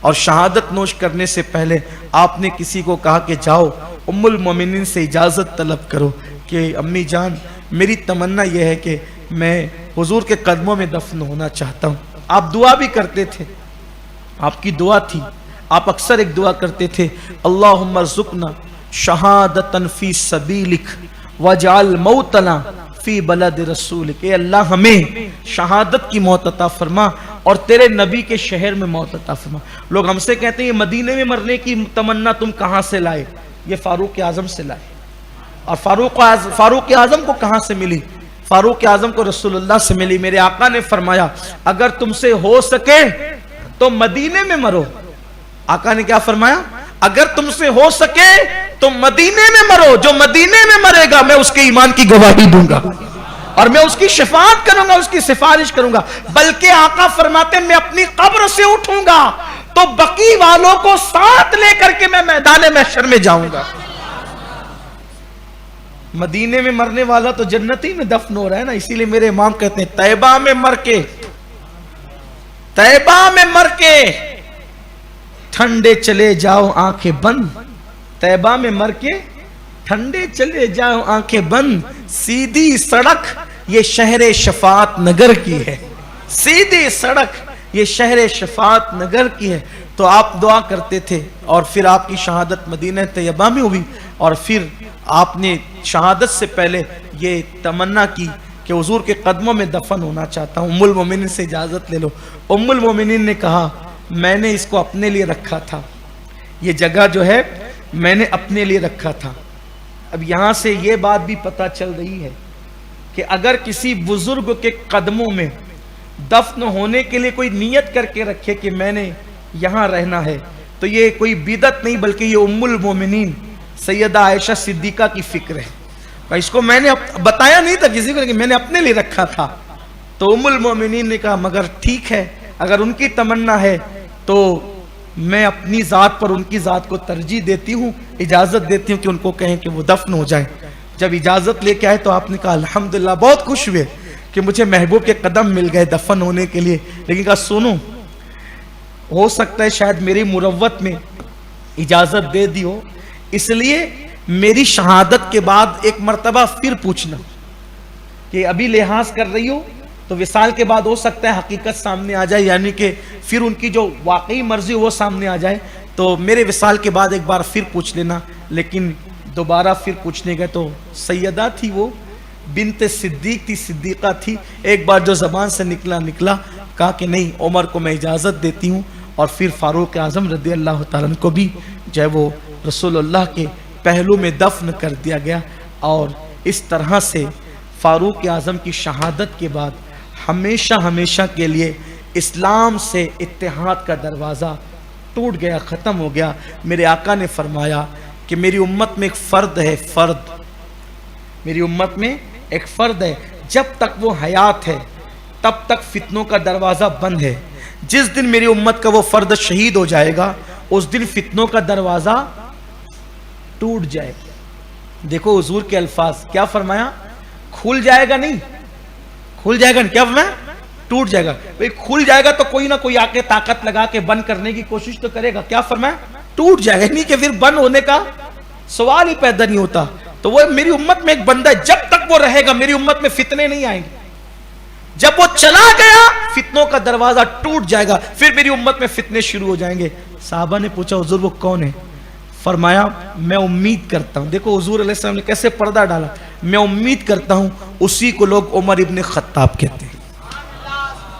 اور شہادت نوش کرنے سے پہلے آپ نے کسی کو کہا کہ جاؤ ام المومنین سے اجازت طلب کرو کہ امی جان میری تمنا یہ ہے کہ میں حضور کے قدموں میں دفن ہونا چاہتا ہوں۔ آپ دعا بھی کرتے تھے، آپ کی دعا تھی، آپ اکثر ایک دعا کرتے تھے، اللہم ارزقنا شہادتن فی سبیلک وجعل موتنا فی بلد رسولک، اے اللہ ہمیں شہادت کی موت عطا فرما اور تیرے نبی کے شہر میں موت عطا فرما۔ لوگ ہم سے کہتے ہیں یہ مدینے میں مرنے کی تمنا تم کہاں سے لائے؟ یہ فاروق اعظم سے لائے۔ اور فاروق اعظم کو کہاں سے ملی؟ فاروق اعظم کو رسول اللہ سے ملی۔ میرے آقا نے فرمایا اگر تم سے ہو سکے تو مدینے میں مرو۔ آقا نے کیا فرمایا؟ اگر تم سے ہو سکے تو مدینے میں مرو، جو مدینے میں مرے گا میں اس کے ایمان کی گواہی دوں گا اور میں اس کی شفاعت کروں گا، اس کی سفارش کروں گا۔ بلکہ آقا فرماتے میں اپنی قبر سے اٹھوں گا تو بقی والوں کو ساتھ لے کر کے میں میدان محشر میں جاؤں گا۔ مدینے میں مرنے والا تو جنتی میں دفن ہو رہا ہے نا، اسی لیے میرے امام کہتے ہیں طیبہ میں مر کے ٹھنڈے چلے جاؤ آنکھیں بند، طیبہ میں مر کے ٹھنڈے چلے جاؤ آنکھیں بند، سیدھی سڑک یہ شہر شفاعت نگر کی ہے، سیدھی سڑک یہ شہر شفاعت نگر کی ہے۔ تو آپ دعا کرتے تھے اور پھر آپ کی شہادت مدینہ طیبہ میں ہوئی، اور پھر آپ نے شہادت سے پہلے یہ تمنا کی کہ حضور کے قدموں میں دفن ہونا چاہتا ہوں، ام المومنین سے اجازت لے لو۔ ام المومنین نے کہا میں نے اس کو اپنے لیے رکھا تھا، یہ جگہ جو ہے میں نے اپنے لیے رکھا تھا۔ اب یہاں سے یہ بات بھی پتہ چل رہی ہے کہ اگر کسی بزرگ کے قدموں میں دفن ہونے کے لیے کوئی نیت کر کے رکھے کہ میں نے یہاں رہنا ہے تو یہ کوئی بدعت نہیں، بلکہ یہ ام المومنین سیدہ عائشہ صدیقہ کی فکر ہے۔ اس کو میں نے بتایا نہیں تھا کسی کو، لیکن میں نے اپنے لیے رکھا تھا۔ تو ام المومنین نے کہا مگر ٹھیک ہے، اگر ان کی تمنا ہے تو میں اپنی ذات پر ان کی ذات کو ترجیح دیتی ہوں، اجازت دیتی ہوں کہ ان کو کہیں کہ وہ دفن ہو جائیں۔ جب اجازت لے کے آئے تو آپ نے کہا الحمدللہ، بہت خوش ہوئے کہ مجھے محبوب کے قدم مل گئے دفن ہونے کے لیے، لیکن کہا سنو ہو سکتا ہے شاید میری مروت میں اجازت دے دی ہو، اس لیے میری شہادت کے بعد ایک مرتبہ پھر پوچھنا کہ ابھی لحاظ کر رہی ہو تو وصال کے بعد ہو سکتا ہے حقیقت سامنے آ جائے، یعنی کہ پھر ان کی جو واقعی مرضی وہ سامنے آ جائے، تو میرے وصال کے بعد ایک بار پھر پوچھ لینا۔ لیکن دوبارہ پھر پوچھنے گئے تو سیدہ تھی، وہ بنت صدیق تھی، صدیقہ تھی، ایک بار جو زبان سے نکلا کہا کہ نہیں عمر کو میں اجازت دیتی ہوں، اور پھر فاروق اعظم رضی اللہ تعالیٰ کو بھی جو ہے وہ رسول اللہ کے پہلو میں دفن کر دیا گیا۔ اور اس طرح سے فاروق اعظم کی شہادت کے بعد ہمیشہ کے لیے اسلام سے اتحاد کا دروازہ ٹوٹ گیا، ختم ہو گیا۔ میرے آقا نے فرمایا کہ میری امت میں ایک فرد ہے، میری امت میں ایک فرد ہے، جب تک وہ حیات ہے تب تک فتنوں کا دروازہ بند ہے، جس دن میری امت کا وہ فرد شہید ہو جائے گا اس دن فتنوں کا دروازہ ٹوٹ جائے گا۔ دیکھو حضور کے الفاظ کیا فرمایا، کھل جائے گا نہیں، کھل جائے گا نہیں، کیا فرمایا، ٹوٹ جائے گا۔ کھل جائے گا تو کوئی نہ کوئی آ کے طاقت لگا کے بند کرنے کی کوشش تو کرے گا، کیا فرمایا، ٹوٹ جائے گا، نہیں کہ پھر بند ہونے کا سوال ہی پیدا نہیں ہوتا۔ تو وہ میری امت میں ایک بندہ ہے، جب تک وہ رہے گا میری امت میں فتنے نہیں آئیں گے، جب وہ چلا گیا فتنوں کا دروازہ ٹوٹ جائے گا، پھر میری امت میں فتنے شروع ہو جائیں گے۔ صحابہ نے پوچھا حضور وہ کون ہے؟ فرمایا میں امید کرتا ہوں، دیکھو حضور علیہ السلام نے کیسے پردہ ڈالا، میں امید کرتا ہوں اسی کو لوگ عمر ابن خطاب کہتے ہیں۔